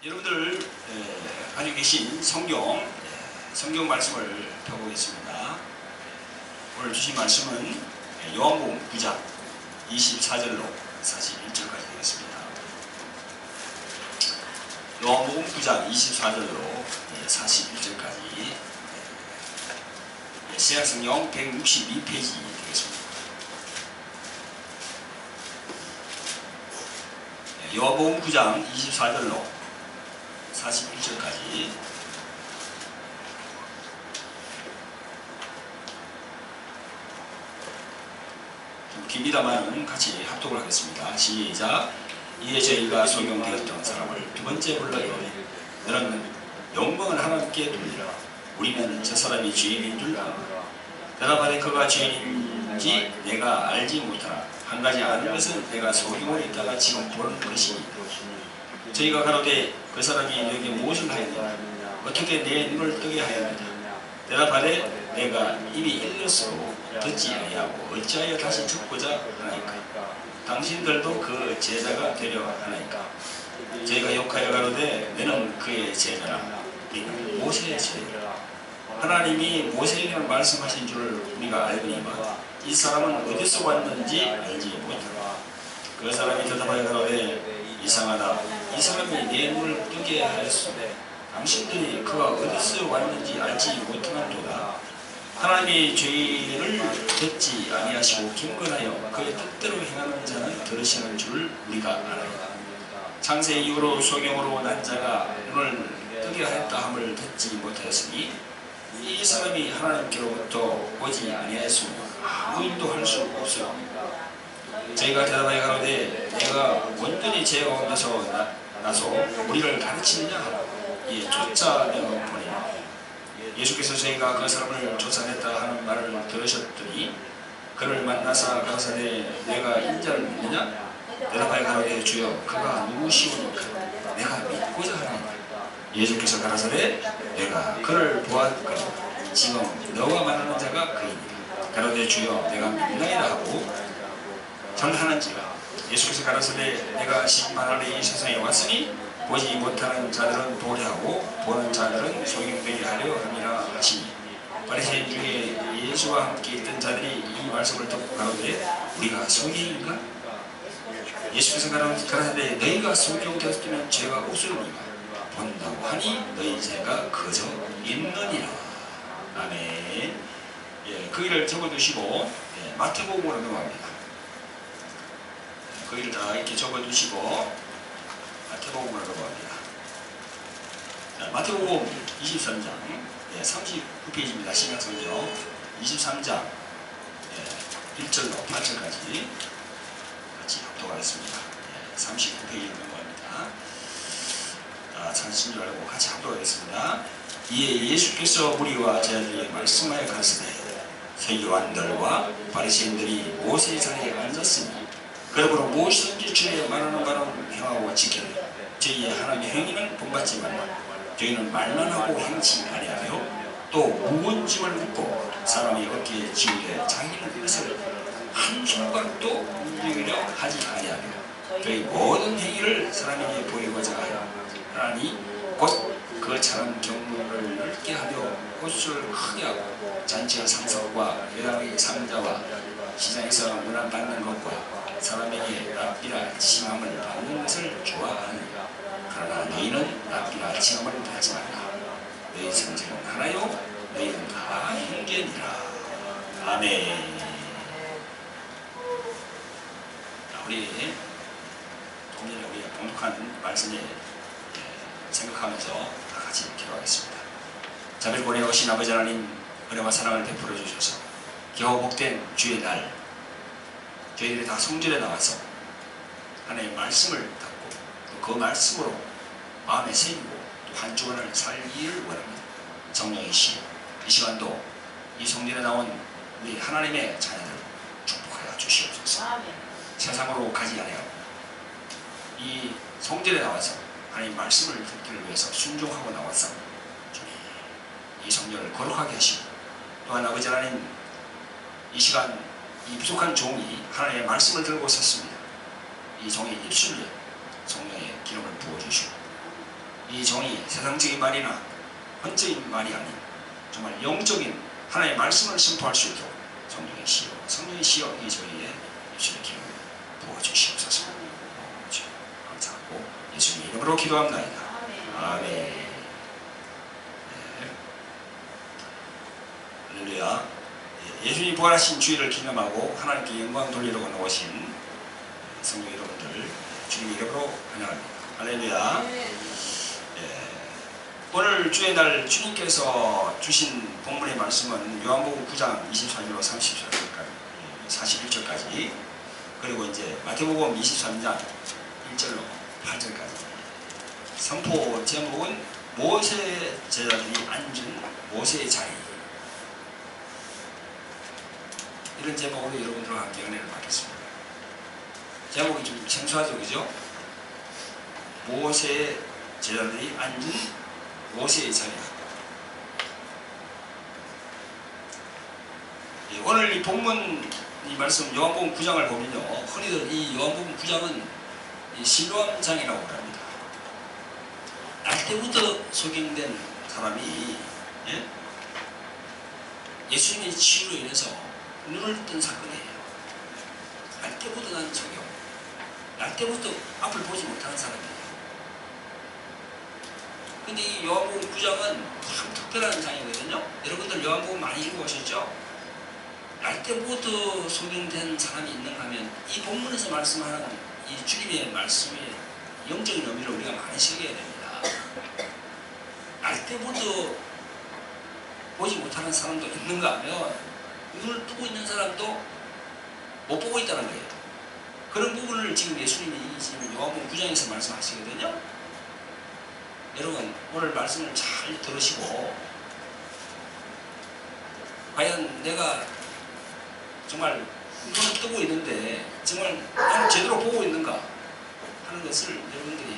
여러분들 가지고 계신 성경 말씀을 펴보겠습니다. 오늘 주신 말씀은 요한복음 9장 24절로 41절까지 되겠습니다. 요한복음 9장 24절로 41절까지 신약성경 162페이지 되겠습니다. 요한복음 9장 24절로 41절까지 좀 깁니다만 같이 합독을 하겠습니다. 시작. 이에 저희가 소경되었던 사람을 두 번째 불러요. 너는 영광을 하나님께 돌리라. 우리는 저 사람이 죄인인 줄 안다. 대답하되 그가 죄인인지 내가 알지 못하나 한 가지 아는 것은 내가 소경으로 있다가 지금 보는 것이니 저희가 가로되 그 사람이 너에게 무엇을 하였느냐 어떻게 내 눈을 뜨게 하였느냐 대답하되 내가 이미 일렀으로 듣지 아니하고 어찌하여 다시 듣고자 하나이까 당신들도 그 제자가 되려 하나이까 저희가 욕하여 가로되 너는 그의 제자라 우리는 모세의 제자라 하나님이 모세에게 말씀하신 줄 우리가 알거니와 이 사람은 어디서 왔는지 알지 못하라 그 사람이 대답하여 가로되 이상하다. 이 사람이 내 눈을 뜨게 하였으되 당신들이 그가 어디서 왔는지 알지 못하는도다. 하나님이 죄를 듣지 아니하시고 경건하여 그의 뜻대로 행하는 자는 들으시는 줄 우리가 알아요. 창세 이후로 소경으로 난 자가 눈을 뜨게 하였다 함을 듣지 못하였으니 이 사람이 하나님께로부터 오지 아니하였으므로 아무 일도 할 수 없어요. 저희가 대답하여 가로되 내가 온전히 죄 가운데서 나서 우리를 가르치느냐 쫓아내어 보니 예수께서 저희가 그 사람을 쫓아냈다 하는 말을 들으셨더니 그를 만나사 가라사대 내가 인자를 믿느냐 대답하여 가로되 주여 그가 누구시오니까 내가 믿고자 하나이다. 예수께서 가라사대 내가 그를 보았거늘 지금 너와 만나는 자가 그이니라. 가로되 주여 내가 믿나이다 하고 전하는지라. 예수께서 가라사대 내가 심판하러 이 세상에 왔으니 보지 못하는 자들은 보게 하고 보는 자들은 소경되게 하려 함이라 하시니 바리새인 중에 예수와 함께 있던 자들이 이 말씀을 듣고 가로되 우리가 소경인가? 예수께서 가라사대 너희가 소경되었으면 죄가 없으리니와 본다고 하니 너희 죄가 그저 있느니라. 아멘. 그 일을 적어두시고 마태복음으로 넘어갑니다. 그 일을 다 이렇게 적어두시고 마태복음으로 넘어갑니다. 마태복음 23장 39페이지입니다. 신약성경 23장 1절로 8절까지 같이 합독하겠습니다. 39페이지로 넘어갑니다. 찾으신 줄 알고 같이 합독하겠습니다. 이에 예수께서 무리와 제자들에게 말씀하여 가르치되 서기관들과 바리새인들이 모세의 자리에 앉았으니 그러므로 무엇이든지 주의 말하는 바로 행하고 지키라. 저희의 하나님의 행위는 본받지 말라. 저희는 말만 하고 행치 아니하며 또 무거운 짐을 묻고 사람이 어깨에 지우되 자기는 것을 한 손가락도 움직이려 하지 아니하며 저희 모든 행위를 사람에게 보이고자 하여 하나니 곧 그 차는 경문을 넓게 하며 꽃을 크게 하고 잔치의 상석과 회당의 상자와 시장에서 문안받는 것과 사람에게 랍비라 칭함을 받는 것을 좋아하느니라. 그러나 너희는 랍비라 칭함을 받지 말라. 너희 성질은 하나요 너희는 다 형제니라. 아멘. 우리 동일에 우리가 봉독한 말씀에 생각하면서 다 같이 기도하겠습니다. 자비를 보내오신 아버지 하나님 은혜와 사랑을 베풀어 주셔서 겨우 복된 주의 날 저희들이 다 성전에 나와서 하나님의 말씀을 듣고 또 그 말씀으로 마음에 새기고 또 한 주간을 살기를 원합니다. 성령이시여 이 시간도 이 성전에 나온 우리 하나님의 자녀들 축복하여 주시옵소서. 세상으로 가지 아니하고 이 성전에 나와서 하나님 말씀을 듣기를 위해서 순종하고 나와서 이 성전을 거룩하게 하시고 또한 아버지 하나님 이 시간 이 부족한 종이 하나님의 말씀을 들고 섰습니다. 이 종의 입술에 성령의 기름을 부어주시고 이 종이 세상적인 말이나 혼적인 말이 아닌 정말 영적인 하나님의 말씀을 선포할 수 있도록 성령의 시여, 성령의 시여 이 저희의 입술의 기름 부어주시옵소서. 감사하고 예수님 이름으로 기도합나이다. 아멘. 네. 할렐루야. 예수님이 부활하신 주일을 기념하고 하나님께 영광 돌리려고 나오신 성도 여러분들 주님 이름으로 환영합니다. 할렐루야. 오늘 주의 날 주님께서 주신 본문의 말씀은 요한복음 9장 24절로 41절까지 그리고 이제 마태복음 23장 1절로 8절까지 선포 제목은 모세 제자들이 앉은 모세의 자리. 이런 제목으로 여러분들과 함께 은혜를 받겠습니다. 제목이 좀 생소하죠, 그죠? 모세 제자들이 앉은 모세의 자리. 오늘 이 본문 이 말씀 요한복음 9장을 보면요, 흔히들 이 요한복음 9장은 실로암장이라고 합니다. 날 때부터 소경된 사람이 예수님의 치유로 인해서 눈을 뜬 사건이에요. 날 때부터 난 소경, 날 때부터 앞을 보지 못하는 사람이에요. 근데 이 요한복음 9장은 참 특별한 장이거든요. 여러분들 요한복음 많이 읽어보셨죠? 날 때부터 소경된 사람이 있는가 하면 이 본문에서 말씀하는 이 주님의 말씀의 영적인 의미를 우리가 많이 새겨야 됩니다. 날 때부터 보지 못하는 사람도 있는가 하면 눈을 뜨고 있는 사람도 못 보고 있다는 거예요. 그런 부분을 지금 예수님이 지금 요한복음 9장에서 말씀하시거든요. 여러분 오늘 말씀을 잘 들으시고 과연 내가 정말 눈을 뜨고 있는데 정말 나는 제대로 보고 있는가 하는 것을 여러분들이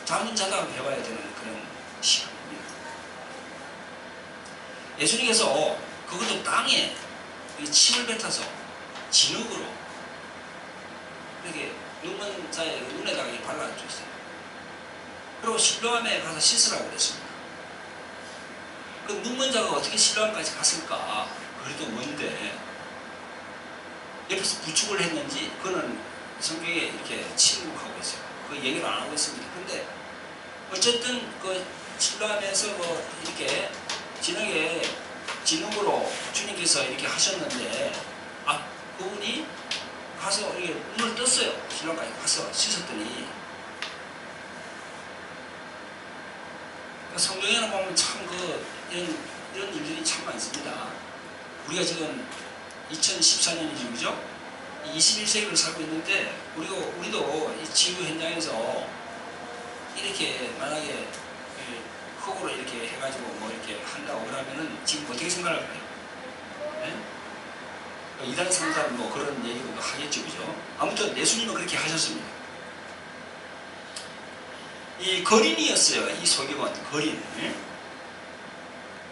자문자답 해봐야 되는 그런 시간입니다. 예수님께서 그것도 땅에 침을 뱉어서 진흙으로 이렇게 눈먼 자의 눈에다가 발라주셨어요. 그리고 실로암에 가서 씻으라고 그랬습니다. 그 눈먼 자가 어떻게 실로암까지 갔을까? 그래도 먼데 옆에서 구축을 했는지 그거는 성경에 이렇게 침묵하고 있어요. 그 얘기를 안 하고 있습니다. 근데 어쨌든 그 실로암에서 뭐 이렇게 진흙으로 주님께서 이렇게 하셨는데 그분이 가서 이렇게 눈을 떴어요. 실로암까지 가서 씻었더니 성경에는 보면 참 이런 일들이 참 많습니다. 우리가 지금 2014년이죠, 그죠? 21세기를 살고 있는데 우리도 이 치유 현장에서 이렇게 만약에 흙으로 이렇게 해가지고 뭐 이렇게 한다고 그러면은 지금 어떻게 생각할까요? 네? 이단 상단 뭐 그런 얘기도 하겠죠, 그죠? 아무튼 예수님은 그렇게 하셨습니다. 이 거린이었어요. 이 소경은 거린.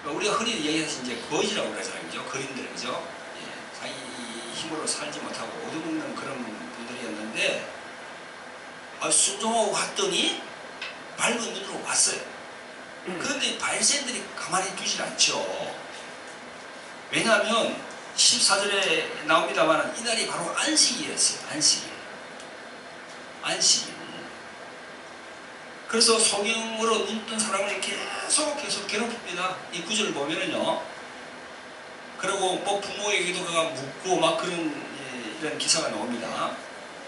우리가 흔히 얘기해서 이제 거지라고 그러잖아요, 그죠? 거린들, 그죠? 자기 힘으로 살지 못하고 얻어먹는 그런 분들이었는데 순종하고 갔더니 밝은 눈으로 왔어요. 그런데 바리새인들이 가만히 두질 않죠. 왜냐하면 14절에 나옵니다만 이날이 바로 안식이었어요. 안식. 그래서 소경으로 눈 뜬 사람을 계속 괴롭힙니다. 이 구절을 보면은요. 그리고 뭐 부모에게도 묻고 막 이런 기사가 나옵니다.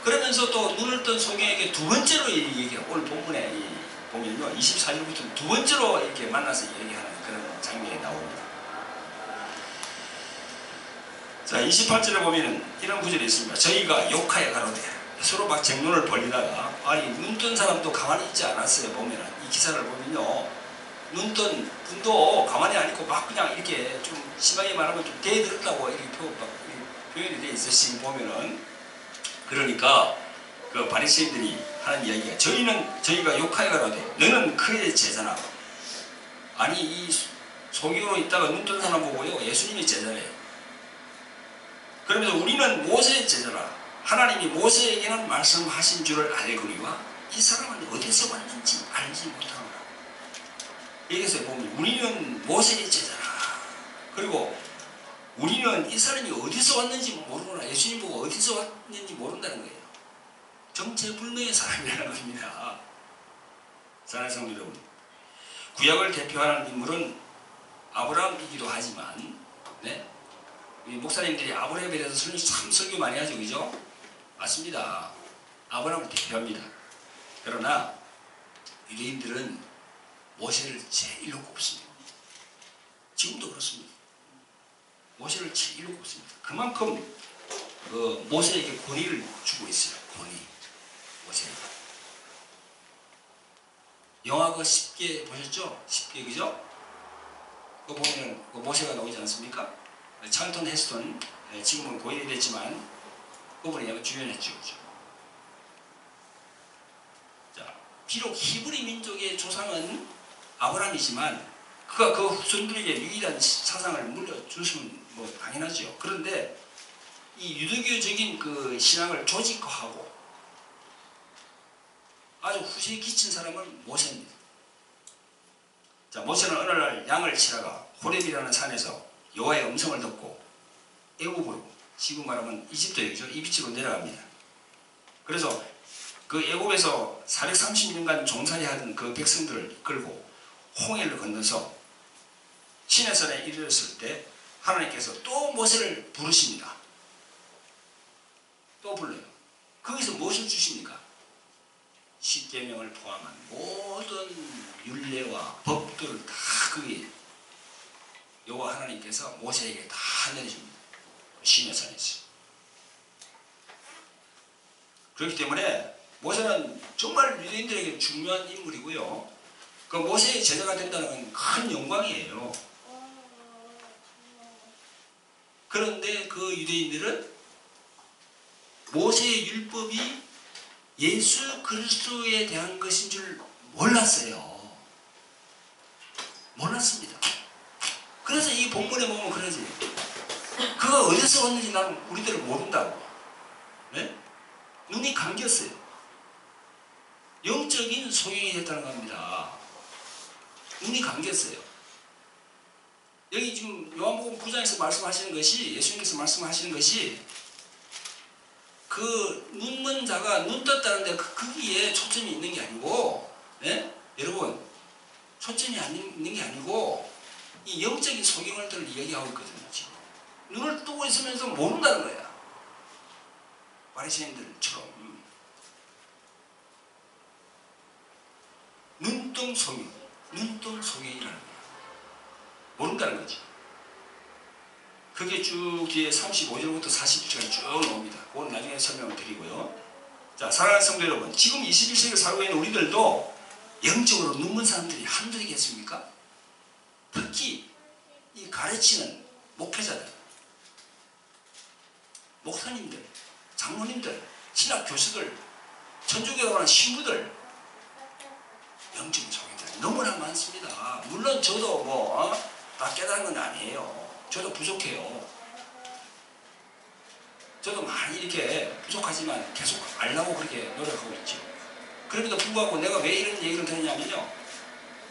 그러면서 또 눈을 뜬 소경에게 두 번째로 얘기해요. 오늘 본문에 보면요. 24절부터 두 번째로 이렇게 만나서 얘기하는 그런 장면이 나옵니다. 자, 28절에 보면은 이런 구절이 있습니다. 저희가 욕하여 가로되 서로 막 쟁론을 벌리다가 눈 뜬 사람도 가만히 있지 않았어요. 보면은 이 기사를 보면요. 눈 뜬 분도 가만히 안 있고 막 그냥 이렇게 좀 심하게 말하면 좀 대들었다고 이렇게 표현이 돼 있어요. 지금 보면은. 그러니까 그 바리새인들이 하는 이야기가 저희가 욕하여 가로되 너는 그의 제자나. 아니 이 소경으로 있다가 눈 뜬 사람 보고요. 예수님이 제자래요. 그러면서 우리는 모세의 제자라. 하나님이 모세에게는 말씀하신 줄을 알거니와 이 사람은 어디서 왔는지 알지 못하노라. 여기서 보면 우리는 모세의 제자라. 그리고 우리는 이 사람이 어디서 왔는지 모르구나. 예수님 보고 어디서 왔는지 모른다는 거예요. 정체불명의 사람이라는 겁니다. 사랑하는 성도 여러분, 구약을 대표하는 인물은 아브라함이기도 하지만, 네? 우리 목사님들이 아브라함에 대해서 참 설교 많이 하죠, 그죠? 맞습니다. 아브라함을 대표합니다. 그러나 유대인들은 모세를 제일로 꼽습니다. 지금도 그렇습니다. 모세를 제일로 꼽습니다. 그만큼 모세에게 권위를 주고 있어요. 권위. 모세에게. 영화 그 10개 보셨죠? 10개, 그죠? 그거 보면 모세가 나오지 않습니까? 찰턴 헤스턴, 지금은 고인이 됐지만 그분이 주연했죠. 그죠? 자, 비록 히브리 민족의 조상은 아브라함이지만 그가 그 후손들에게 유일한 사상을 물려주시면 뭐 당연하죠. 그런데 이 유대교적인 그 신앙을 조직화하고 아주 후세에 끼친 사람은 모세입니다. 자, 모세는 어느 날 양을 치다가 호렙이라는 산에서 여호와의 음성을 듣고 애굽으로, 지금 말하면 이집트죠, 이집트로 내려갑니다. 그래서 그 애굽에서 430년간 종살이 하던 그 백성들을 이끌고 홍해를 건너서 시내산에 이르렀을 때 하나님께서 또 모세를 부르십니다. 또 불러요. 거기서 무엇을 주십니까? 십계명을 포함한 모든 율례와 법들을 다 거기에 여호와 하나님께서 모세에게 다 내려줍니다. 시내산에서. 그렇기 때문에 모세는 정말 유대인들에게 중요한 인물이고요. 그 모세의 제자가 된다는 건 큰 영광이에요. 그런데 그 유대인들은 모세의 율법이 예수 그리스도에 대한 것인 줄 몰랐어요. 몰랐습니다. 그래서 이 본문에 보면 그러지. 그가 어디서 왔는지 나는 우리들을 모른다고. 네? 눈이 감겼어요. 영적인 소경이 됐다는 겁니다. 눈이 감겼어요. 여기 지금 요한복음 9장에서 말씀하시는 것이, 예수님께서 말씀하시는 것이 그 눈먼 자가 눈 떴다는데 거기에 초점이 있는 게 아니고, 네? 여러분, 초점이 있는 게 아니고 이 영적인 소경을들 이야기하고 있거든요. 지금 눈을 뜨고 있으면서 모른다는 거야. 바리새인들처럼 눈뜬 소경, 눈뜬 소경이라는 거야. 모른다는 거지. 그게 쭉 뒤에 35절부터 40절까지 쭉 나옵니다. 그건 나중에 설명을 드리고요. 자, 사랑하는 성도 여러분, 지금 21세기를 살고 있는 우리들도 영적으로 눈먼 사람들이 한둘이겠습니까? 특히 이 가르치는 목회자들, 목사님들, 장로님들, 신학 교수들, 천주교라는 신부들, 영적인 소경들 너무나 많습니다. 물론 저도 다 깨달은 건 아니에요. 저도 부족해요. 저도 많이 이렇게 부족하지만 계속 알려고 그렇게 노력하고 있죠. 그럼에도 불구하고 내가 왜 이런 얘기를 드리냐면요,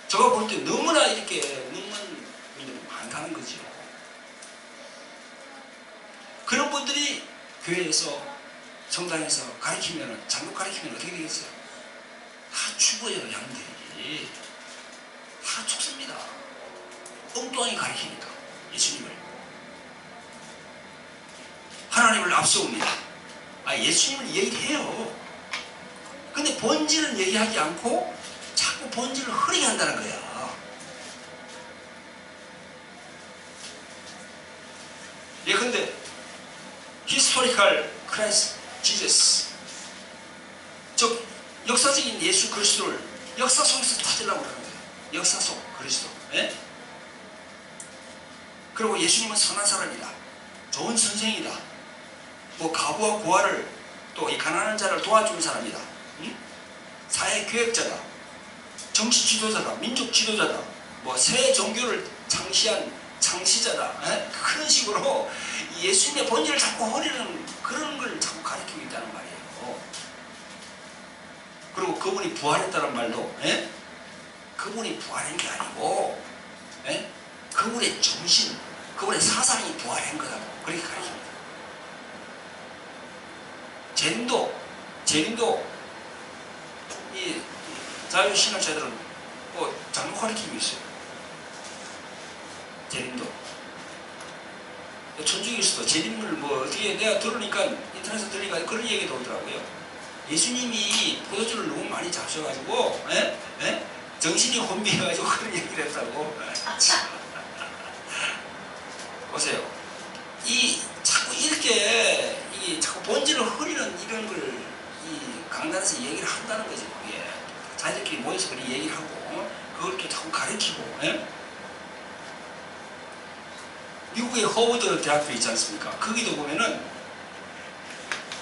제가 볼 때 너무나 이렇게 눈먼 분들이 많다는 거죠. 그런 분들이 교회에서, 성당에서 가르치면, 잘못 가르치면 어떻게 되겠어요? 다 죽어요. 양들이 다 죽습니다. 엉뚱하게 가르치니까. 예수님을, 하나님을 앞세웁니다. 예수님을 얘기해요. 근데 본질은 얘기하지 않고 자꾸 본질을 흐리게 한다는 거야. 예컨대 히스토리컬 크라이스트 지저스, 즉 역사적인 예수 그리스도를 역사 속에서 찾으려고 그러는 거예요. 역사 속 그리스도. 예? 그리고 예수님은 선한 사람이다, 좋은 선생이다, 뭐 가부와 고아를, 또 이 가난한 자를 도와주는 사람이다, 응? 사회 교역자다, 정치 지도자다, 민족 지도자다, 뭐 새 종교를 창시한 창시자다, 에? 그런 식으로 예수님의 본질을 자꾸 허리는 그런 걸 자꾸 가르치고 있다는 말이에요. 그리고 그리고 그분이 부활했다는 말도 그분이 부활한 게 아니고 그분의 정신, 그분의 사상이 부활한 거라고 그렇게 가르칩니다. 재림도 이 자유신학자들은 뭐 잘못 가르치고 있어요. 재림도 천주교에서도 재림을 뭐 어떻게 내가 들으니까 인터넷에서 들으니까 그런 얘기도 오더라고요. 예수님이 포도주를 너무 많이 잡수셔가지고 정신이 혼미해가지고 그런 얘기를 했다고. 보세요. 이 자꾸 이렇게 이 자꾸 본질을 흐리는 이런 걸 이 강단에서 얘기를 한다는 거죠. 그게 자기들끼리 모여서 그렇게 얘기를 하고 그걸 이렇게 자꾸 가르치고. 미국의 허버드 대학교 있지 않습니까? 거기도 보면은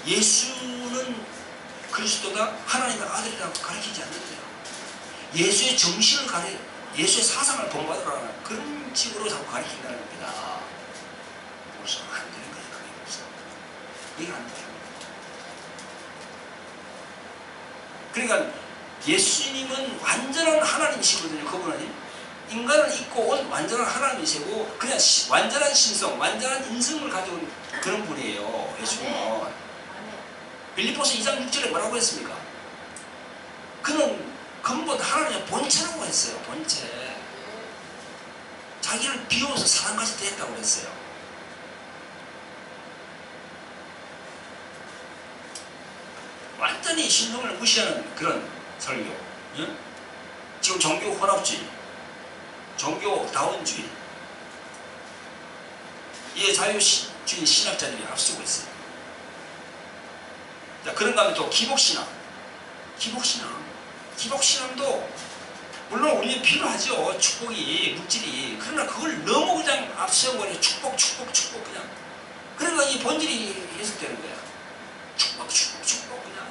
예수는 그리스도다 하나님의 아들이라고 가르치지 않는데요. 예수의 정신을 예수의 사상을 본받으라는 그런 식으로 자꾸 가르친다는 겁니다. 벌써 안 되는 거예요. 그게 없어. 이게 안 돼요. 그러니까 예수님은 완전한 하나님이시거든요. 그분은 인간을 입고 온 완전한 하나님이시고 그냥 완전한 신성, 완전한 인성을 가져온 그런 분이에요. 예수님은. 빌립보서 2장 6절에 뭐라고 했습니까? 그는 근본 하나님의 본체라고 했어요. 본체. 자기를 비워서 사람같이 됐다고 그랬어요. 완전히 신성을 무시하는 그런 설교. 응? 지금 종교 혼합주의, 종교다원주의, 이에 자유주의 신학자들이 앞서고 있어요. 자, 그런가 하면 또 기복신앙. 기복신앙도 물론 우리에 필요하죠. 축복이, 물질이. 그러나 그걸 너무 그냥 앞세워버려. 축복 그냥. 그러니까 이 본질이 해석되는 거야. 축복 그냥.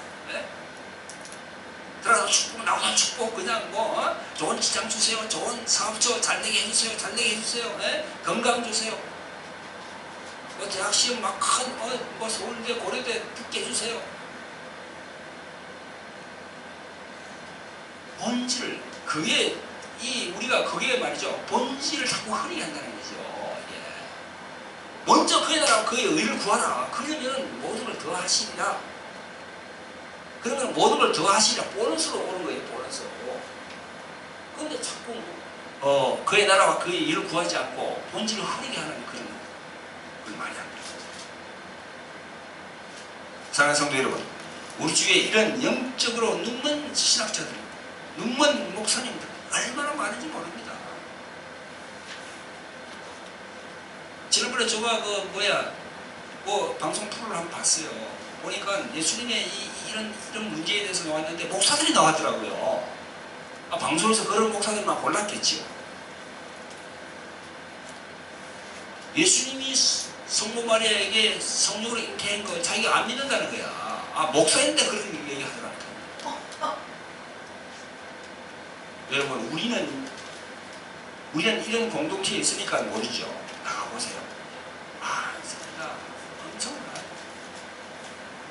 들어가서 축복, 나와서 축복 그냥 뭐 좋은 직장 주세요. 좋은 사업처 잘되게 해주세요. 건강 주세요. 뭐 대학 시험 막 큰 뭐 서울대 고려대 붙게 해주세요. 본질, 그게 우리가 그게 말이죠. 본질을 자꾸 흐리게 한다는 거죠. 예. 먼저 그의 나라와 그의 의를 구하라. 그러면 모든 걸 더 하시리라. 그러면 모든 걸 더 하시리라. 보너스로 오는 거예요. 보너스로. 그런데 자꾸 그의 나라와 그의 의를 구하지 않고 본질을 흐리게 하는 그런 말이 안 돼요. 사랑하는 성도 여러분, 우리 주위에 이런 영적으로 눈먼 신학자들, 눈먼 목사님들 얼마나 많은지 모릅니다. 지난번에 제가 뭐 방송 프로를 한번 봤어요. 보니까 예수님의 이런 문제에 대해서 나왔는데 목사들이 나왔더라고요. 방송에서 그런 목사들만 골랐겠지요. 예수님이 성모 마리아에게 성령으로 잉태한 거 자기가 안 믿는다는 거야. 목사인데 그런 얘기하더라고요. 여러분, 우리는 이런 공동체에 있으니까 모르죠. 나가보세요. 진짜 엄청나.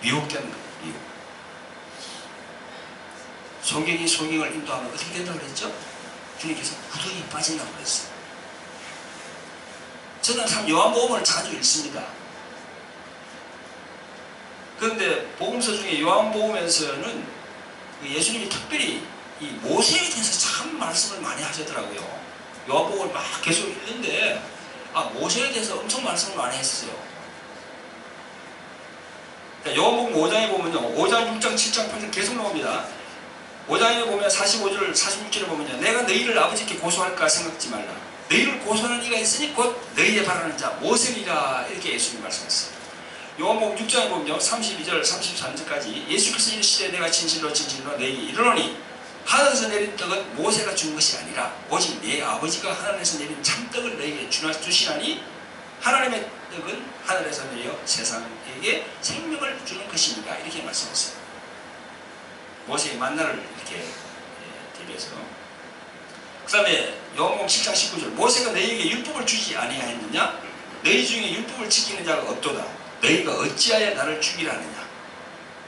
미혹된 거예요. 미혹. 소경이 소경을 인도하면 어떻게 된다고 그랬죠? 주님께서 구덩이에 빠진다고 그랬어요. 저는 참 요한복음을 자주 읽습니다. 그런데 복음서 중에 요한복음에서는 예수님이 특별히 이 모세에 대해서 참 말씀을 많이 하시더라고요. 요한복음을 막 계속 읽는데 모세에 대해서 엄청 말씀을 많이 했어요. 요한복음 5장에 보면요, 5장, 6장, 7장, 8장 계속 나옵니다. 5장에 보면 45절, 46절에 보면요, 내가 너희를 아버지께 고소할까 생각지 말라. 너희를 고소하는 이가 있으니 곧 너희의 바라는 자 모세니라. 이렇게 예수님이 말씀했어요. 요한복음 6장에 보면요, 32절, 33절까지 예수께서 이르시되 내가 진실로 너희에게 이르노니 하늘에서 내린 떡은 모세가 준 것이 아니라 오직 내 아버지가 하늘에서 내린 참떡을 너희에게 주시나니 하나님의 떡은 하늘에서 내려 세상에게 생명을 주는 것입니다. 이렇게 말씀했어요. 모세의 만나를 이렇게 대비해서. 그 다음에 요한복음 7장 19절 모세가 너희에게 율법을 주지 아니하였느냐? 너희 중에 율법을 지키는 자가 없도다. 너희가 어찌하여 나를 죽이라 하느냐?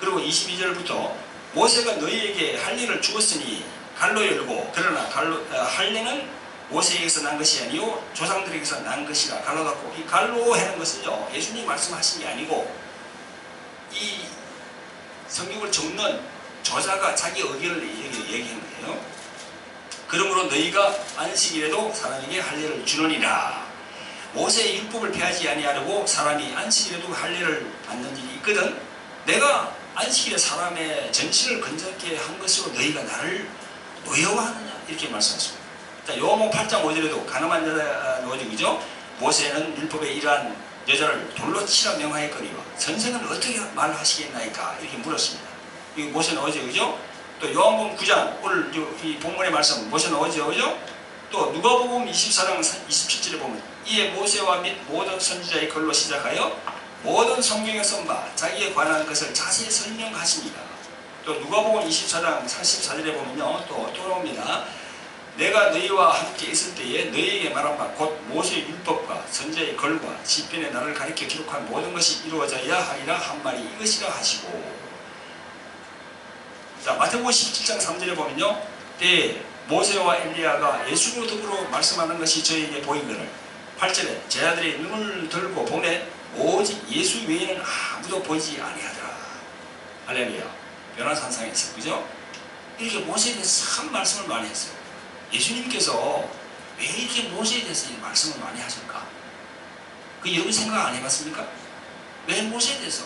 그리고 22절부터 모세가 너희에게 할례를 주었으니 갈로 열고 그러나 할례는 모세에게서 난 것이 아니요 조상들에게서 난 것이라 갈로 닫고 이 갈로 하는 것은요 예수님이 말씀하신 게 아니고 이 성경을 적는 저자가 자기 의견을 얘기한 거예요. 그러므로 너희가 안식일에도 사람에게 할례를 주느니라. 모세의 율법을 폐하지 아니하려고 사람이 안식일에도 할례를 받는 일이 있거든. 내가 안식일에 사람의 전신을 건졌게 한 것으로 너희가 나를 노여워하느냐 이렇게 말씀하십니다. 자, 요한복음 8장 5절에도 가늠한 여자 노직이죠. 모세는 율법에 이러한 여자를 돌로 치라 명하였거니와 선생은 어떻게 말하시겠나이까 이렇게 물었습니다. 이 모세는 어제 그죠? 또 요한복음 9장 오늘 이 본문의 말씀 모세는 어제 그죠? 또 누가복음 24장 27절에 보면 이에 모세와 및 모든 선지자의 글로 시작하여 모든 성경에 쓴 바 자기에 관한 것을 자세히 설명하십니다. 또 누가복음 24장 44절에 보면요 또 나옵니다. 내가 너희와 함께 있을 때에 너희에게 말한 바 곧 모세의 율법과 선지자의 글과 시편에 나를 가리켜 기록한 모든 것이 이루어져야 하리라 한 말이 이것이라 하시고. 자, 마태복음 17장 3절에 보면요 모세와 엘리야가 예수로 더불어 말씀하는 것이 저에게 보이거늘 8절에 제 아들이 눈을 들고 보매 오직 예수 외에는 아무도 보이지 아니하더라. 할렐루야. 변화산상에서 그죠? 이렇게 모세에 대해서 참 말씀을 많이 했어요. 예수님께서 왜 이렇게 모세에 대해서 말씀을 많이 하실까? 여러분 생각 안 해봤습니까? 왜 모세에 대해서?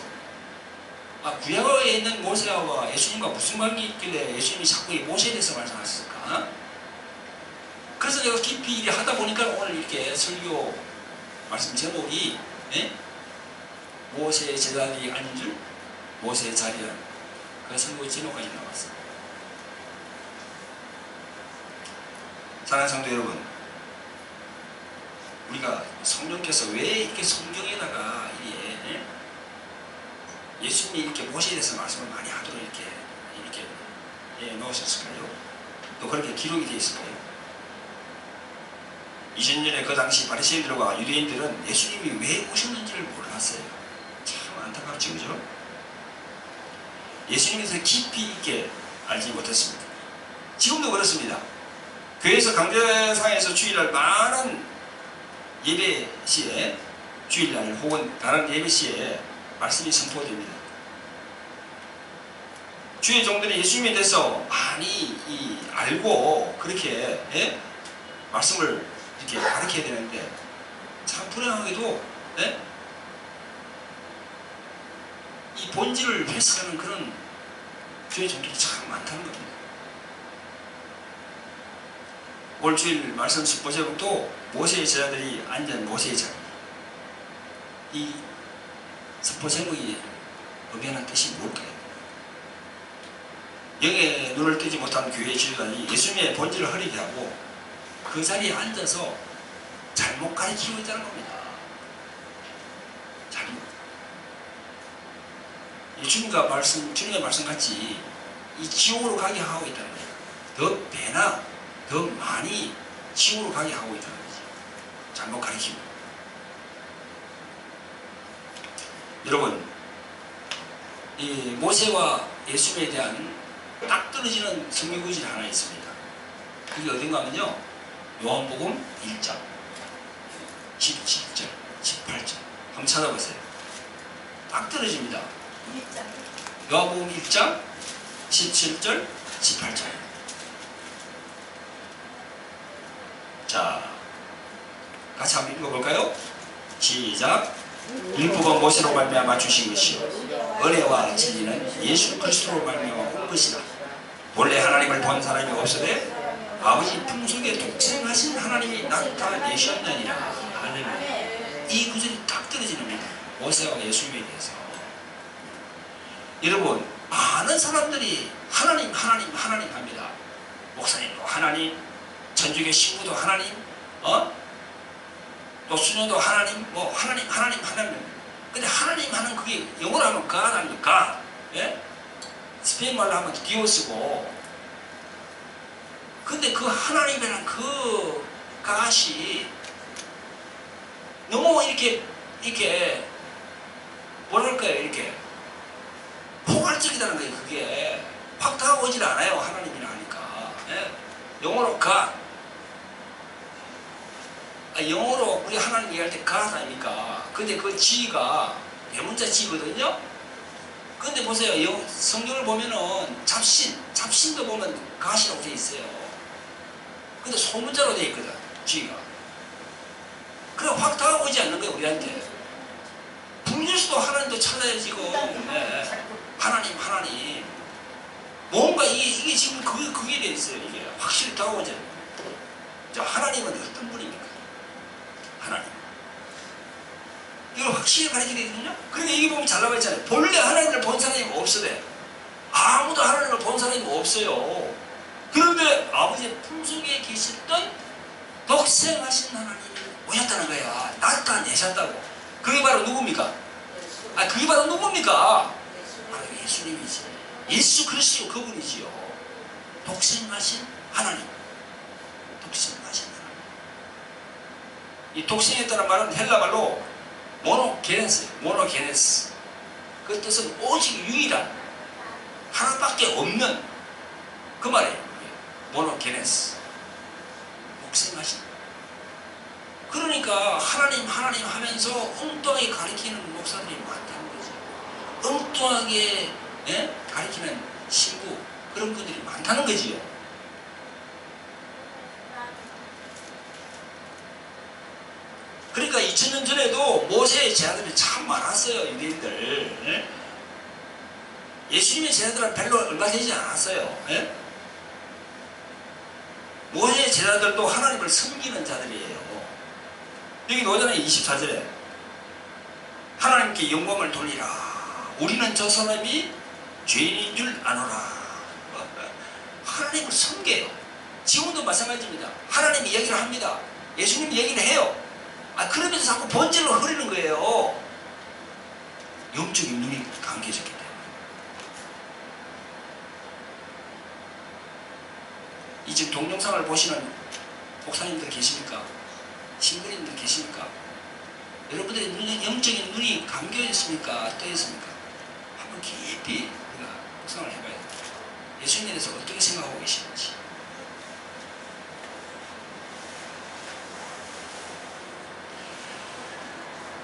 구약에 있는 모세와 예수님과 무슨 관계 있길래 예수님이 자꾸 이 모세에 대해서 말씀하셨을까? 그래서 제가 깊이 일을 하다 보니까 오늘 이렇게 설교 말씀 제목이 모세의 제자들이 앉은 줄 모세의 자리라 그 설교 제목까지 나왔어요. 사랑하는 성도 여러분, 우리가 성령께서 왜 이렇게 성경에다가 예수님이 이렇게 모세에 대해서 말씀을 많이 하도록 이렇게 넣으셨을까요? 또 그렇게 기록이 되어 있을까요? 2000년에 그 당시 바리새인들과 유대인들은 예수님이 왜 오셨는지를 몰랐어요. 참 안타깝죠, 그죠? 예수님에 대해서 깊이 있게 알지 못했습니다. 지금도 그렇습니다. 교회에서 강제상에서 주일날 많은 예배 시에 주일날 혹은 다른 예배 시에 말씀이 선포됩니다. 주의 종들이 예수님에 대해서 많이 알고 그렇게 말씀을 이렇게 가르쳐야 되는데 참 불행하게도 이 본질을 훼손하는 그런 주의 종들이 참 많다는 겁니다. 올 주일 말씀 짚보자고 모세의 제자들이 앉은 모세의 자리 이 선포 제목이 의미하는 뜻이 뭘까요? 영의 눈을 뜨지 못한 교회의 지도자들이 예수님의 본질을 흐리게 하고 그 자리에 앉아서 잘못 가르치고 있다는 겁니다. 잘못. 주님의 말씀같이 이 지옥으로 가게 하고 있다는 거예요. 더 배나 더 많이 지옥으로 가게 하고 있다는 거죠. 잘못 가르치고. 여러분, 이 모세와 예수님에 대한 딱 떨어지는 성경 구절이 하나 있습니다. 그게 어딘가 하면요 요한복음 1장 17절 18절 한번 찾아보세요. 딱 떨어집니다. 요한복음 1장 17절 18절. 자, 같이 한번 읽어볼까요? 시작. 율법은 모세로 말미암아 주신 것이요 은혜와 진리는 예수 그리스도로 말미암아 온 것이다. 본래 하나님을 본 사람이 없으되 아버지 품속에 독생하신 하나님이 나타내셨느니라. 할렐루야. 이 구절이 딱 떨어지는 겁니다. 모세와 예수님에 대해서. 여러분, 많은 사람들이 하나님 합니다. 목사님도 하나님, 천주교 신부도 하나님, 또 수녀도 하나님, 하나님. 근데 하나님 하는 그게 영어로 하면 God 아닙니까? 예? 스페인 말로 하면 디오스고. 근데 그 하나님이란 그 God이 너무 이렇게 뭐랄까요, 이렇게 포괄적이다는 거예요. 그게 따라오질 않아요. 하나님이라 하니까. 예? 영어로 God. 영어로 우리 하나님 얘기할 때 God 아닙니까? 근데 그 G가 대문자 G거든요. 근데 보세요. 성경을 보면은 잡신도 보면 God이라고 되어 있어요. 근데 소문자로 되어 있거든. G가. 그래 확 다가오지 않는 거예요. 우리한테. 불교수도 하나님도 찾아야 지금. 네. 하나님. 뭔가 이게 지금 그게 되어 있어요. 이게 확실히 다가오지 않는 거예요. 자, 하나님은 어떤 분입니까? 하나님. 이걸 확실히 가르치게 되거든요. 그러니까 이게 보면 잘 나와 있잖아요. 본래 하나님을 본 사람이 없으래. 아무도 하나님을 본 사람이 없어요. 그런데 아버지의 품속에 계셨던 독생하신 하나님이 오셨다는 거야. 나타내셨다고. 그게 바로 누굽니까? 그게 바로 누굽니까? 바로 예수님이지. 예수 그리스도 그분이지요. 독생하신 하나님. 독생하신 하나님. 이 독생했다는 말은 헬라 말로 모노게네스. 그 뜻은 오직 유일한, 하나밖에 없는 그 말이에요. 모노게네스. 독생하신. 그러니까 하나님 하면서 엉뚱하게 가리키는 목사들이 많다는 거죠. 엉뚱하게 가리키는 신부, 그런 분들이 많다는 거지요. 그러니까 2000년 전에도 모세의 제자들이 참 많았어요. 유대인들. 예수님의 제자들은 별로 얼마 되지 않았어요. 모세의 제자들도 하나님을 섬기는 자들이에요. 여기 나오잖아요. 24절에 하나님께 영광을 돌리라. 우리는 저 사람이 죄인인 줄 아노라. 하나님을 섬겨요. 지금도 마찬가지입니다. 하나님이 얘기를 합니다. 예수님이 얘기를 해요. 그러면서 자꾸 번제를 흐리는 거예요. 영적인 눈이 감겨졌기 때문에. 이 지금 동영상을 보시는 목사님들 계십니까? 신부님들 계십니까? 여러분들의 영적인 눈이 감겨졌습니까? 떠있습니까? 한번 깊이 우리가 묵상을 해봐야 돼요. 예수님에 대해서 어떻게 생각하고 계시는지.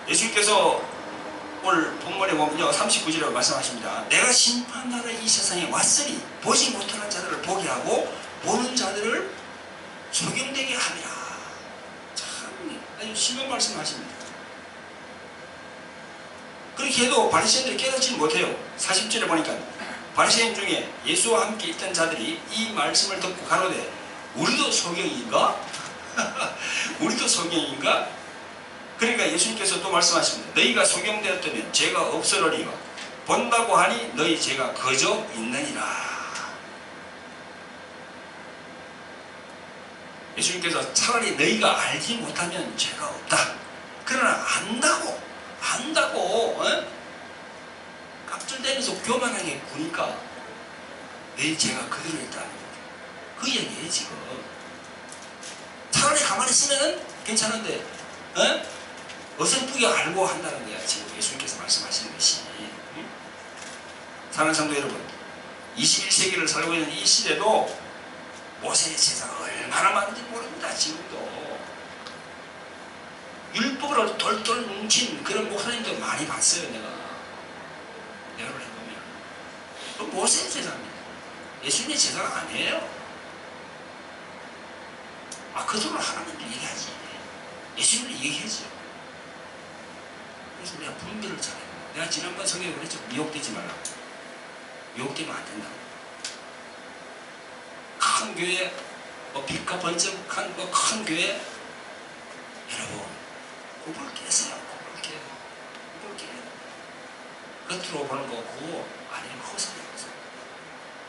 예수님께서 오늘 본문에 보면요, 39절에 말씀하십니다. 내가 심판하러 이 세상에 왔으니 보지 못하는 자들을 보게 하고 보는 자들을 소경되게 하리라. 참 아주 심한 말씀하십니다. 그렇게 해도 바리새인들이 깨닫지는 못해요. 40절에 보니까 바리새인 중에 예수와 함께 있던 자들이 이 말씀을 듣고 가로되 우리도 소경인가? 우리도 소경인가? 그러니까 예수님께서 또 말씀하십니다. 너희가 소경되었다면 죄가 없으리라. 본다고 하니 너희 죄가 거저 있느니라. 예수님께서 차라리 너희가 알지 못하면 죄가 없다. 그러나 안다고 깝줄대면서 교만하게 구니까 너희 죄가 그대로 있다는 거예요. 그 얘기예요 지금. 차라리 가만히 있으면 괜찮은데 어설프게 알고 한다는 거야. 지금 예수님께서 말씀하시는 것이. 사랑하는 성도 여러분, 21세기를 살고 있는 이 시대도 모세의 제사가 얼마나 많은지 모릅니다. 지금도 율법으로 돌돌 뭉친 그런 목사님도 많이 봤어요. 내가 해보면 또 모세의 제사입니다. 예수님의 제사가 아니에요. 그들은 하나님도 얘기하지. 예수님도 얘기하죠. 그래서 우리가 분별을 잘해야 돼. 내가 지난번 설교에 그랬죠. 미혹되지 말라고. 미혹되면 안 된다고. 큰 교회, 빛과 번쩍한 큰 교회, 여러분, 굽을 깨세요. 굽을 깨. 겉으로 보는 거 그거 아니면 허상이에요.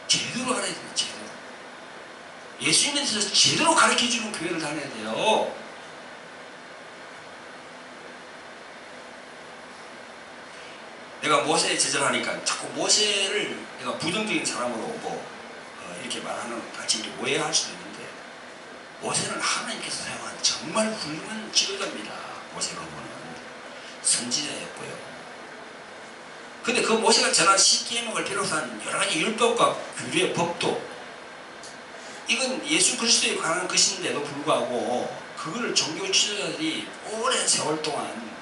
제대로 알아야 돼요. 제대로. 예수님에 대해서 제대로 가르쳐주는 교회를 다녀야 돼요. 내가 모세의 제자를 하니까 자꾸 모세를 내가 부정적인 사람으로 이렇게 말하는 같이 오해할 수도 있는데, 모세는 하나님께서 사용한 정말 훌륭한 지도자입니다. 모세 그분은 선지자였고요. 근데 그 모세가 전한 10계명을 비롯한 여러 가지 율법과 규례, 법도 이건 예수 그리스도에 관한 것인데도 불구하고 그거를 종교 지도자들이 오랜 세월 동안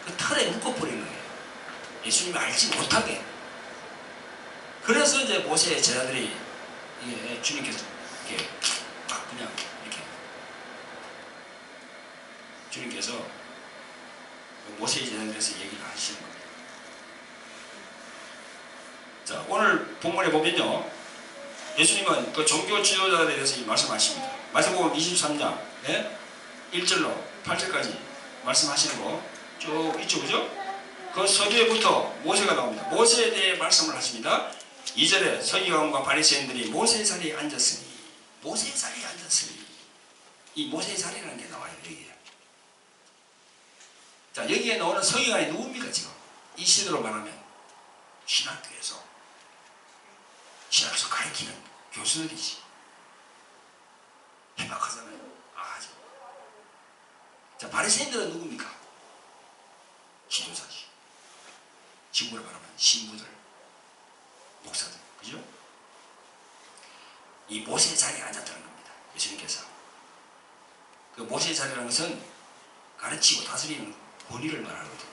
그 틀에 묶어버린 거예요. 예수님이 알지 못하게. 그래서 이제 모세의 제자들이 이게 주님께서 이렇게 막 그냥 이렇게 주님께서 모세의 제자들에서 얘기를 하시는 겁니다. 자, 오늘 본문에 보면요, 예수님은 그 종교 지도자들에 대해서 말씀하십니다. 마태복음 23장 1절로 8절까지 말씀하시는 거 쭉 있죠, 그죠? 그 서두에부터 모세가 나옵니다. 모세에 대해 말씀을 하십니다. 2절에 서기관과 바리새인들이 모세의 자리에 앉았으니, 모세의 자리에 앉았으니, 이 모세의 자리라는 게 나와요, 여기에. 자, 여기에 나오는 서기관이 누굽니까, 지금? 이 시대로 말하면 신학교에서 가르치는 교수들이지. 해박하잖아요. 아주. 자, 바리새인들은 누굽니까? 지도자지. 지금으로 말하면 신부들, 목사들, 그죠? 이 모세의 자리에 앉았다는 겁니다. 예수님께서. 그 모세의 자리라는 것은 가르치고 다스리는 권위를 말하거든요.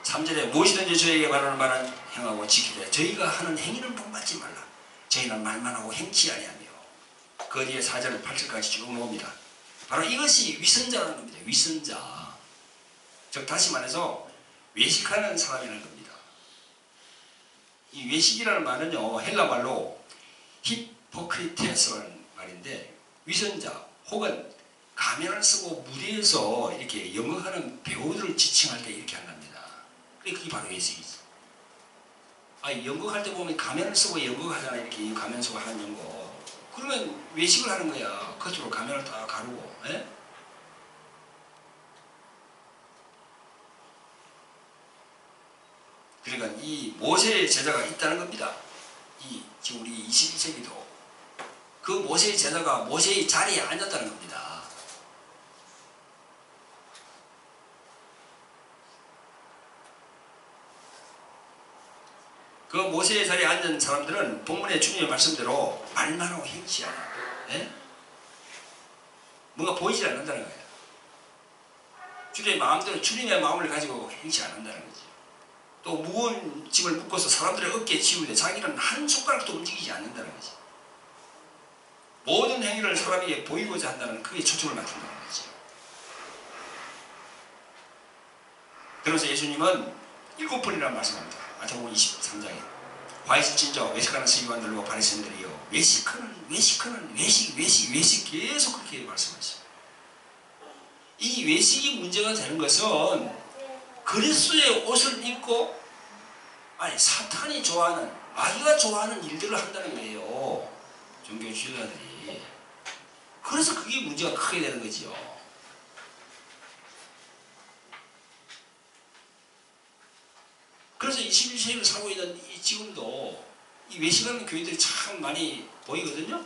3절에 무엇이든지 저에게 말하는 말은 행하고 지키되 저희가 하는 행위는 본받지 말라. 저희는 말만 하고 행치 아니하며. 그 뒤에 4절 8절까지 쭉 나옵니다. 바로 이것이 위선자라는 겁니다. 위선자. 즉 다시 말해서 외식하는 사람이라는 겁니다. 이 외식이라는 말은요, 헬라 말로 히포크리테스라는 말인데, 위선자 혹은 가면을 쓰고 무대에서 이렇게 연극하는 배우들을 지칭할 때 이렇게 한답니다. 그게 바로 외식이죠. 연극할 때 보면 가면을 쓰고 연극하잖아요. 이렇게 가면 쓰고 하는 연극. 그러면 외식을 하는 거야. 겉으로 가면을 다 가르고. 그러니까 이 모세의 제자가 있다는 겁니다. 지금 우리 21세기도 그 모세의 제자가 모세의 자리에 앉았다는 겁니다. 그 모세의 자리에 앉은 사람들은 본문의 주님의 말씀대로 말만 하고 행치 않아. 뭔가 보이지 않는다는 거예요. 주님의 마음대로 주님의 마음을 가지고 행치 않는다는 거지. 또 무거운 짐을 묶어서 사람들의 어깨에 지우는데 자기는 한 손가락도 움직이지 않는다는 거지. 모든 행위를 사람에게 보이고자 한다는 그게 초점을 맞춘다는 거지. 그래서 예수님은 7번이라는 말씀합니다. 마태복음 23장에 화이실진저 외식하는 서기관들과 바리새인들이여 외식 계속 그렇게 말씀하셨어요. 이 외식이 문제가 되는 것은 그리스도의 옷을 입고 사탄이 좋아하는, 마귀가 좋아하는 일들을 한다는 거예요. 종교 지도자들이. 그래서 그게 문제가 크게 되는 거지요. 그래서 21세기를 살고 있는 지금도 이 외식하는 교회들이 참 많이 보이거든요.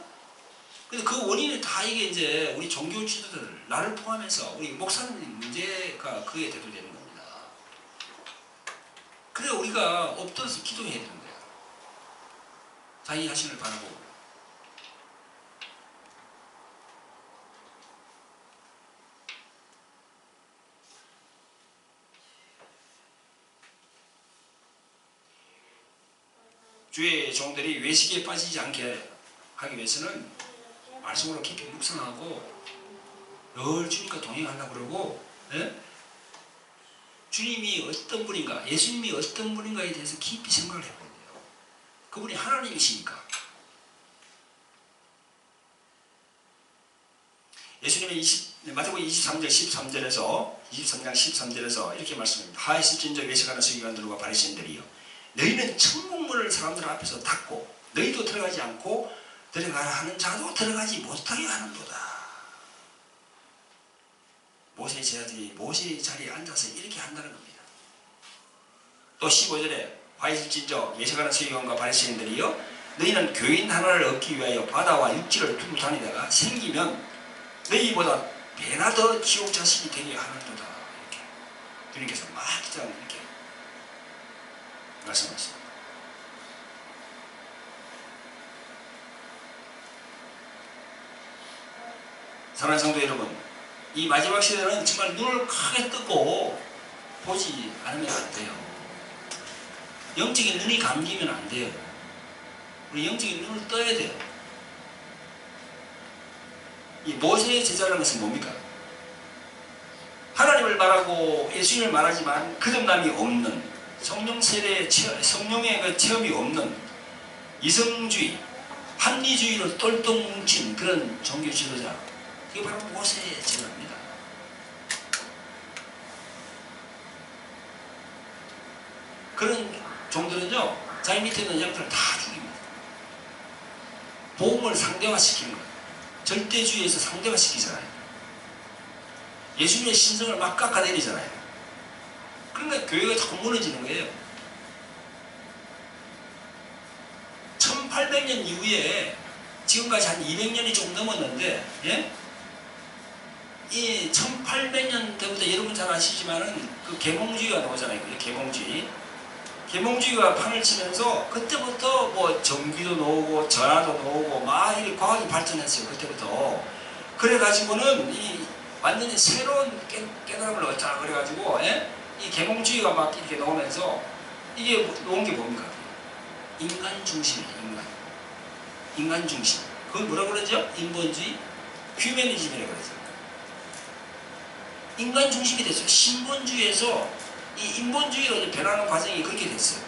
근데 그 원인이 다 이게 이제 우리 종교 지도자들, 나를 포함해서 우리 목사님 문제가 그게 대두되는 겁니다. 그래 우리가 엎드려서 기도해야 되는 거야. 자기 자신을 바라보고. 주의 종들이 외식에 빠지지 않게 하기 위해서는 말씀으로 깊이 묵상하고 늘 주님과 동행하려고 그러고, 주님이 어떤 분인가, 예수님이 어떤 분인가에 대해서 깊이 생각을 해봐야 돼요. 그분이 하나님이시니까. 예수님의 마태복음 23장 13절에서 이렇게 말씀합니다. 하이실진저 외식하는 서기관들과 바리새인들이여 너희는 천국문을 사람들 앞에서 닫고 너희도 들어가지 않고 들어가라 하는 자도 들어가지 못하게 하는도다. 모세의 제자들이 모세의 자리에 앉아서 이렇게 한다는 겁니다. 또 15절에 화이실진저 외식하는 서기관과 바리새인들이여 너희는 교인 하나를 얻기 위하여 바다와 육지를 두루 다니다가 생기면 너희보다 배나 더 지옥 자식이 되게 하는도다. 이렇게 주님께서 막 이렇게 말씀하십니다. 사랑하는 성도 여러분, 이 마지막 시대는 정말 눈을 크게 뜨고 보지 않으면 안 돼요. 영적인 눈이 감기면 안 돼요. 우리 영적인 눈을 떠야 돼요. 이 모세의 제자라는 것은 뭡니까? 하나님을 말하고 예수님을 말하지만 거듭남이 없는, 성령 세례의 성령의 그 체험이 없는 이성주의, 합리주의로 똘똘 뭉친 그런 종교 지도자, 그게 바로 모세의 제자입니다. 그런 종들은요, 자기 밑에 있는 양들을 다 죽입니다. 복음을 상대화시키는 거예요. 절대주의에서 상대화시키잖아요. 예수님의 신성을 막 깎아내리잖아요. 그러니까 교회가 자꾸 무너지는 거예요. 1800년 이후에 지금까지 한 200년이 좀 넘었는데, 예? 이 1800년 때부터 여러분 잘 아시지만은 그 계몽주의가 나오잖아요. 계몽주의. 계몽주의가 판을 치면서 그때부터 뭐 전기도 나오고 전화도 나오고 막 이렇게 과학이 발전했어요. 그때부터. 그래가지고는 이 완전히 새로운 깨달음을 얻자 그래가지고, 예? 이 계몽주의가 막 이렇게 나오면서 이게 나온 게 뭡니까? 인간 중심이에요. 인간 중심. 그걸 뭐라고 그러죠? 인본주의? 휴머니즘이라고 그러죠. 인간 중심이 됐어요. 신본주의에서 이 인본주의로 변하는 과정이 그렇게 됐어요.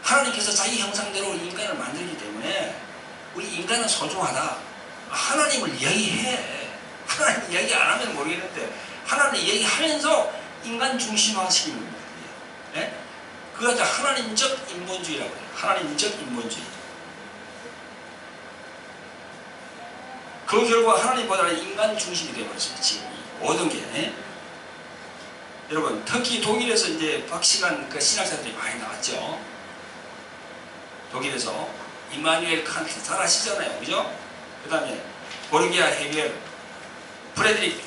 하나님께서 자기 형상대로 인간을 만들기 때문에 우리 인간은 소중하다. 하나님을 이야기해. 하나님 이야기 안 하면 모르겠는데 하나님 이야기하면서 인간 중심화 시키는 겁니다. 예? 그거 하나님적 인본주의라고 해요. 하나님적 인본주의. 그 결과 하나님보다는 인간 중심이 되어버렸어요. 지금 모든 게. 예? 여러분, 특히 독일에서 이제 박시간 그 신학자들이 많이 나왔죠. 독일에서 이마누엘 칸트 잘 아시잖아요. 그죠? 그 다음에 보르기아 헤겔, 프레드릭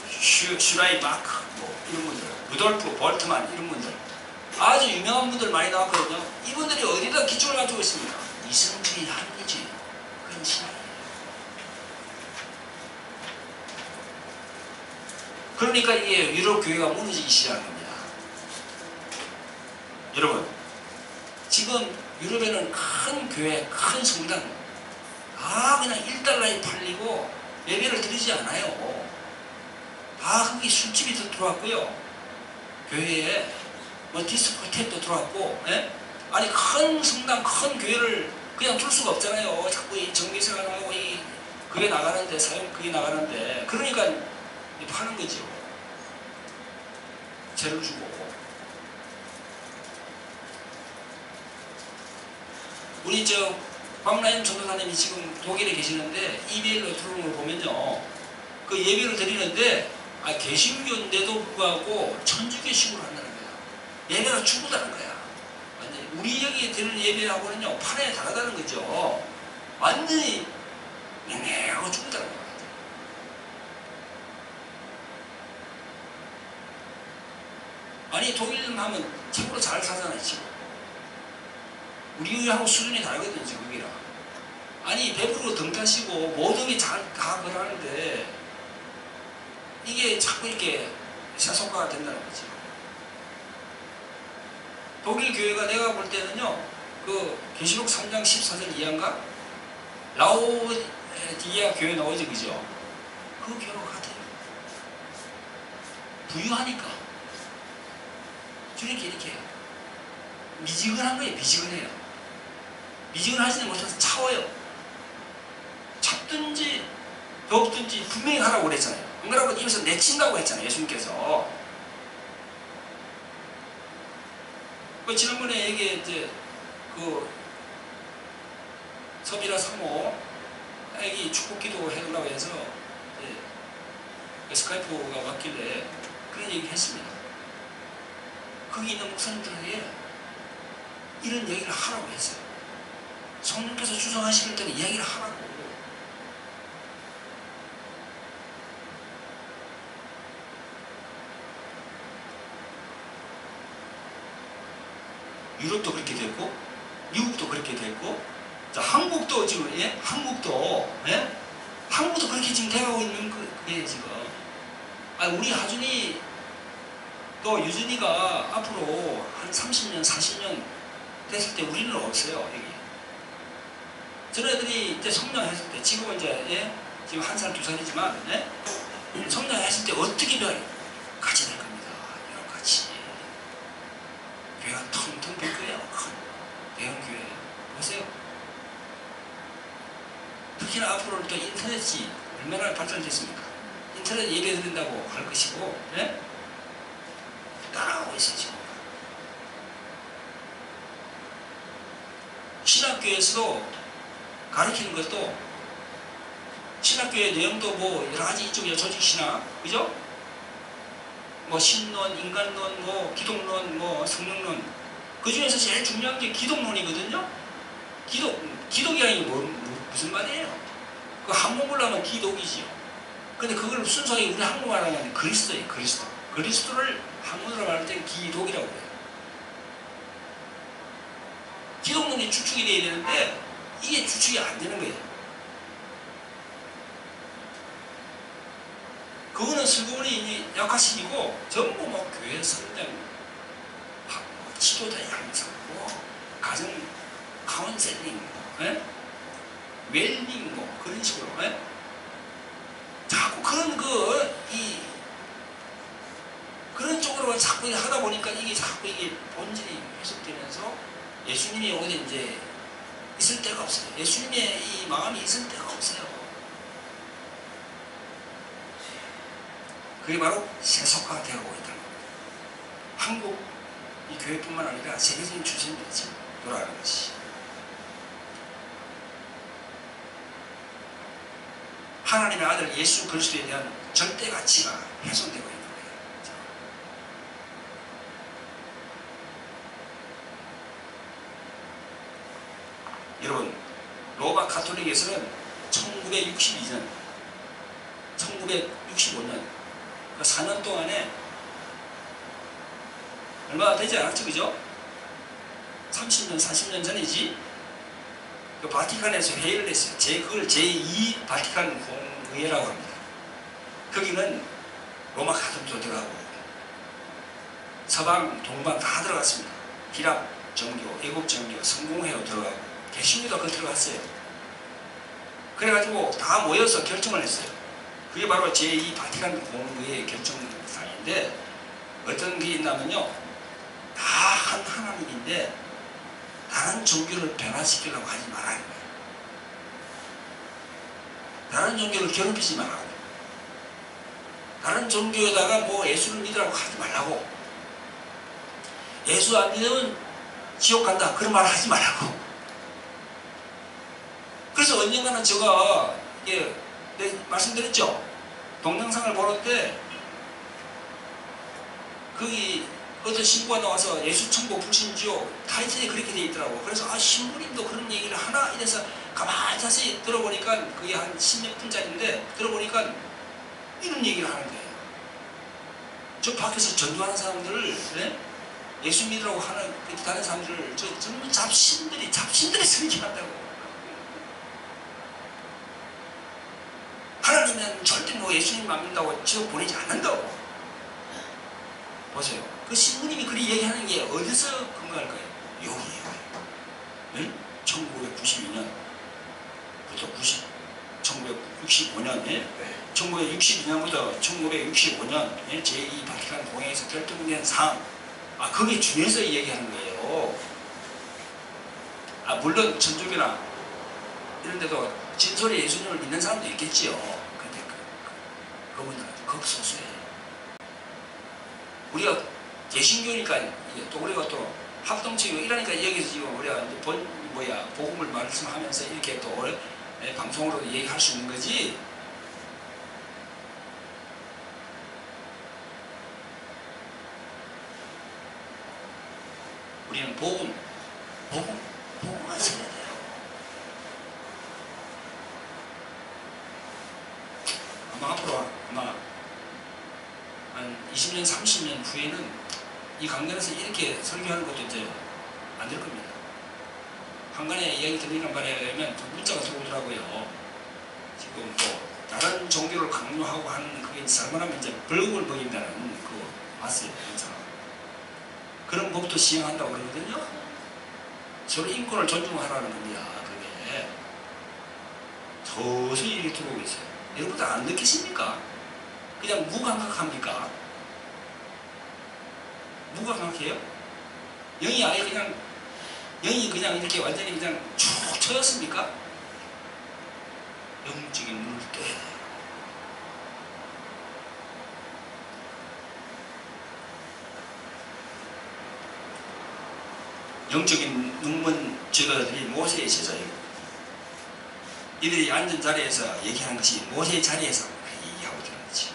슈라이마크 뭐 이런 분들, 루돌프 볼트만 이런 분들, 아주 유명한 분들 많이 나왔거든요. 이분들이 어디다 기초를 가지고 있습니까? 이성주의, 합리주의 그런 신학이에요. 그러니까 이게 유럽 교회가 무너지기 시작한 겁니다. 여러분, 지금 유럽에는 큰 교회, 큰 성당 그냥 1달러에 팔리고 예배를 드리지 않아요. 거기 술집이 들어왔고요. 교회에 뭐 디스코텍도 들어왔고, 예? 아니 큰 성당, 큰 교회를 그냥 둘 수가 없잖아요. 자꾸 이 전기세가 나가고 그게 나가는데, 사용 그게 나가는데, 그러니까 파는 거죠. 죄를 주고. 우리 박라임 전도사님이 지금 독일에 계시는데 이메일로 들어오는 걸 보면요, 그 예배를 드리는데 개신교인데도 불구하고 천주교식으로 한다는 거야. 예배가 죽었다는 거야. 완전히 우리 여기 드리는 예배하고는요 판에 다르다는 거죠. 완전히 맹맹하고 죽었다는 거야. 아니 독일 하면 최고로 잘 사잖아요 지금. 우리하고 수준이 다르거든요 거기랑. 아니 배부르고 등 타시고 모든 게 잘 다 그러는데 이게 자꾸 이렇게 세속화가 된다는 거지. 독일 교회가 내가 볼 때는요, 그 계시록 3장 14절 이하인가? 라오디게아 교회 나오죠, 그죠? 그 교회가 같아요. 부유하니까 이렇게 해요. 미지근한 거예요. 미지근해요. 미지근하지는 못해서 차워요. 찹든지 덥든지 분명히 하라고 그랬잖아요. 안 그러고 입에서 내친다고 했잖아요. 예수님께서. 지난번에 이게 서비라 사모 애기 축복 기도 해달라고 해서 스카이프가 왔길래 그런 얘기를 했습니다. 거기 있는 목사님들에게 이런 얘기를 하라고 했어요. 성령께서 주장하실 때는 이야기를 하라고. 유럽도 그렇게 됐고 미국도 그렇게 됐고 자, 한국도 지금 한국도 그렇게 지금 돼가고 있는 그게 지금 우리 하준이 또 유준이가 앞으로 한 30년 40년 됐을 때 우리는 없어요. 여기 저네들이 이제 성장했을 때 지금은 이제 지금 1살 2살이지만 성장했을 때 어떻게 같이 될 겁니다. 이런 같이 교회가 텅텅 빌 거예요. 큰 대형 교회 보세요. 특히나 앞으로 또 인터넷이 얼마나 발전됐습니까? 인터넷 예배 드린다고 할 것이고 따라가고 있어요. 지금 신학교에서도 가르치는 것도 신학교의 내용도 뭐 여러가지 이쪽에 조직신학 그죠? 뭐 신론, 인간론, 뭐 기독론, 뭐 성령론 그 중에서 제일 중요한 게 기독론이거든요. 기독이라는 게 무슨 말이에요? 그 한국말로 하면 기독이지요. 근데 그걸 순수하게 우리 한국말로 하면 그리스도예요. 그리스도를 한국어로 말할 때 기독이라고 해요. 기독론이 주축이 돼야 되는데 이게 주축이 안 되는 거예요. 그거는 슬그머니 약화시키고 전부 뭐 교회 성장, 지도자 양성, 가정 카운셀링, 웰링 그런 식으로 자꾸 그런 쪽으로 자꾸 하다 보니까 이게 자꾸 이게 본질이 해석되면서 예수님이 오게 이제 있을 데가 없어요. 예수님의 이 마음이 있을 데가 없어요. 그게 바로 세속화가 되어가고 있다는 겁니다. 한국 이 교회뿐만 아니라 세계적인 추세입니다. 지금 돌아가는 것이. 하나님의 아들 예수 그리스도에 대한 절대 가치가 훼손되고 있는 거예요. 여러분, 로마 가톨릭에서는 1965년 4년 동안에 얼마 되지 않았죠, 그죠? 30년, 40년 전이지. 그 바티칸에서 회의를 했어요. 그걸 제2 바티칸 공의회라고 합니다. 거기는 로마 가톨릭도 들어가고 서방, 동방 다 들어갔습니다. 기랍 정교, 애국 정교, 성공회로 들어가고 개신교도 그 들어갔어요. 그래가지고 다 모여서 결정을 했어요. 그게 바로 제2 바티칸 공의회의 결정사항인데 어떤 게 있냐면요. 다 한 하나님인데 다른 종교를 변화시키려고 하지 말아야 해요. 다른 종교를 괴롭히지 말라고. 다른 종교에다가 뭐 예수를 믿으라고 하지 말라고. 예수 안 믿으면 지옥 간다. 그런 말 하지 말라고. 그래서 언젠가는 제가 말씀드렸죠. 동영상을 보는데 거기 어떤 신부가 나와서 예수 천국 불신지요 타이틀이 그렇게 돼 있더라고. 그래서 신부님도 그런 얘기를 하나 이래서 가만히 자세히 들어보니까 그게 한 10몇 분짜리인데 들어보니까 이런 얘기를 하는 거예요. 저 밖에서 전도하는 사람들을 예수 믿으라고 하는 다른 사람들을 전부 잡신들이 설교한다고. 하나님은 절대 뭐 예수님 안 믿는다고 지옥 보내지 않는다고. 보세요. 그 신부님이 그리 얘기하는 게 어디서 근거할 거예요? 여기에요. 1992년부터 1965년, 1962년부터 1965년 제2 바티칸 공회에서 결정된 사항, 그게 중요해서 얘기하는 거예요. 물론 천주교나 이런 데도 진솔의 예수님을 믿는 사람도 있겠지요. 근데 그분들은 극소수예요. 우리가 개신교니까 또 우리가 또 합동체교 이러니까 여기서 지금 우리가 복음을 말씀하면서 이렇게 또 방송으로 얘기할 수 있는 거지. 우리는 복음만 써야 돼요. 앞으로 한 20년, 30년 후에는 이 강단에서 이렇게 설교하는 것도 이제 안 될 겁니다. 한간에 이야기 들리는 바에 의하면 문자가 들어오더라고요. 지금 또 다른 종교를 강요하고 하는 그게 잘못하면 이제 벌금을 먹인다는 그거 봤어요. 영상. 그런 법도 시행한다고 그러거든요. 서로 인권을 존중하라는 겁니다. 그게 서서히 이렇게 들어오고 있어요. 여러분들 안 느끼십니까? 그냥 무감각합니까? 무감각해요? 영이 아예 그냥 영이 그냥 이렇게 완전히 그냥 쭉 쳐였습니까? 영적인 눈을 떠야 돼요. 영적인 눈먼 제자들이 모세의 제자예요. 이들이 앉은 자리에서 얘기하는 것이 모세의 자리에서 얘기하고 있는 거지.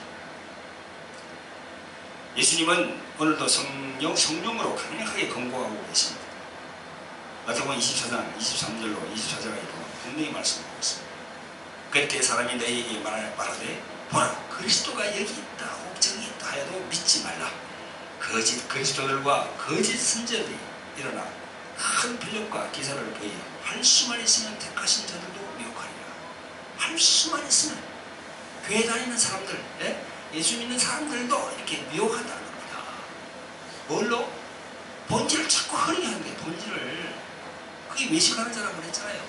예수님은 오늘도 성령으로 강력하게 권고하고 계십니다. 마태복음 24장 23절로 24절에 분명히 말씀하고 있습니다. 그때 사람이 너희에게 말하되 보라 그리스도가 여기 있다 혹 저기 있다 하여도 믿지 말라. 거짓 그리스도들과 거짓 선지자들이 일어나 큰 표적과 기사를 보이어 할 수만 있으면 택하신 자들도 미혹하리라. 할 수만 있으면 교회 다니는 사람들, 예수 믿는 사람들도 이렇게 미혹한다는 겁니다. 뭘로? 본질을 자꾸 흐리게 하는 거예요. 본질을. 그게 외식하는 자라고 그랬잖아요.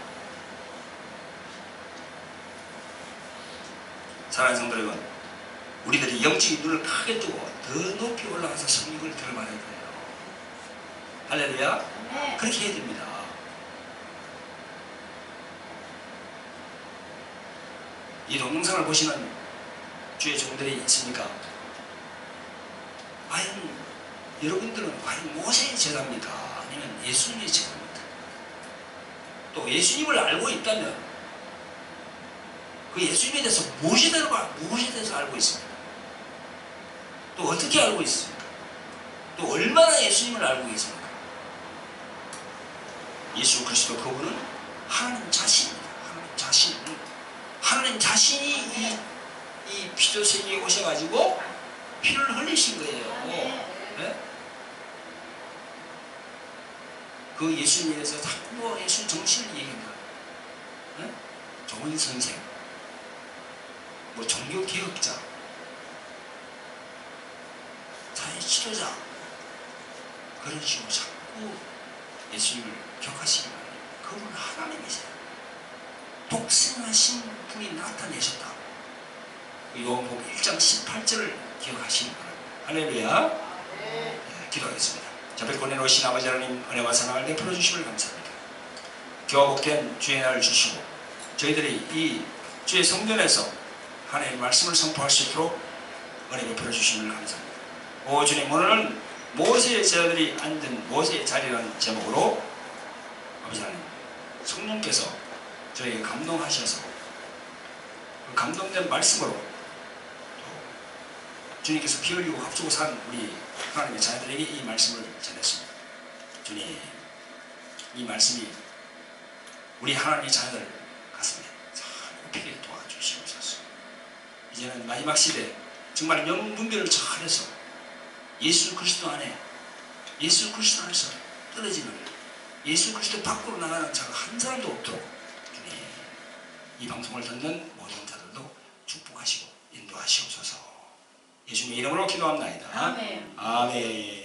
사랑하는 성도 여러분, 우리들이 영적인 눈을 크게 뜨고 더 높이 올라가서 성령을 들어봐야 돼요. 할렐루야. 네. 그렇게 해야 됩니다. 이 동영상을 보시는 주의 종들이 있습니까? 과연 여러분들은 과연 모세의 제자입니까? 아니면 예수님의 제자입니까? 또 예수님을 알고 있다면 그 예수님에 대해서 무엇에 대해서 알고 있습니까? 또 어떻게 알고 있습니까? 또 얼마나 예수님을 알고 계십니까? 예수 그리스도 그분은 하나님 자신입니다. 하나님 자신이 이 피조세계에 오셔가지고 피를 흘리신 거예요. 네? 그 예수님에 대해서 자꾸 예수 정신을 얘기합니다. 네? 좋은 선생, 뭐 종교 개혁자, 자의 지도자, 그런 식으로 자꾸 예수님을 격하시기 바랍니다. 그분은 하나님이세요. 독생하신 분이 나타내셨다. 요한복음 1장 18절을 기억하시기 바랍니다. 할렐루야. 네, 기도하겠습니다. 자백고 내놓으신 아버지 하나님 은혜와 사랑을 베풀어 주심을 감사합니다. 교화복된 주의 날을 주시고 저희들이 이 주의 성전에서 하나님의 말씀을 선포할 수 있도록 은혜 베풀어 주심을 감사합니다. 오 주님, 오늘은 모세의 제자들이 앉은 모세의 자리라는 제목으로 아버지 하나님 성령께서 저에게 감동하셔서 그 감동된 말씀으로 또 주님께서 피 흘리고 합주고 산 우리 하나님의 자녀들에게 이 말씀을 전했습니다. 주님, 이 말씀이 우리 하나님의 자녀들 가슴에 잘 굽히게 도와주시옵소서. 이제는 마지막 시대 정말 영분별을 잘해서 예수 그리스도 안에서 떨어지는, 예수 그리스도 밖으로 나가는 자가 한 사람도 없도록 주님, 이 방송을 듣는 모든 자들도 축복하시고 인도하시옵소서. 예수님의 이름으로 기도합나이다. 아멘. 아멘.